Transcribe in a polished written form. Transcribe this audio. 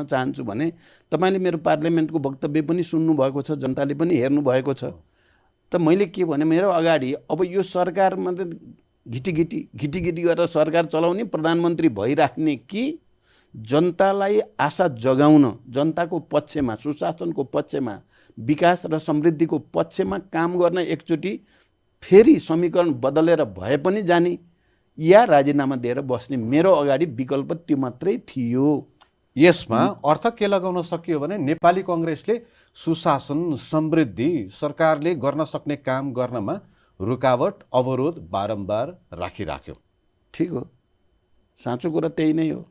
चाहन्छु भने तपाईँले मेरो पार्लियामेन्टको वक्तव्य पनि सुन्नुभएको छ, जनताले पनि हेर्नुभएको छ। त मैले के भने मेरो अगाडि अब यो सरकारमा त घिटी गरेर सरकार चलाउने प्रधानमन्त्री भइराख्ने कि जनतालाई आशा जगाउन, जनताको पक्षमा, सुशासनको पक्षमा, विकास र समृद्धिको पक्षमा काम गर्न एकचोटि फेरि समीकरण बदलेर भए पनि जाने या राजीनामा दिएर बस्ने मेरो अगाडि विकल्प त्यो मात्रै थियो। यसमा अर्थ के लगाउन सकियो भने नेपाली कांग्रेसले सुशासन, समृद्धि, सरकारले गर्न सक्ने काम गर्नमा रुकावट, अवरोध बारम्बार राखिराख्यो। ठिक हो, साँचो कुरा त्यही नै हो।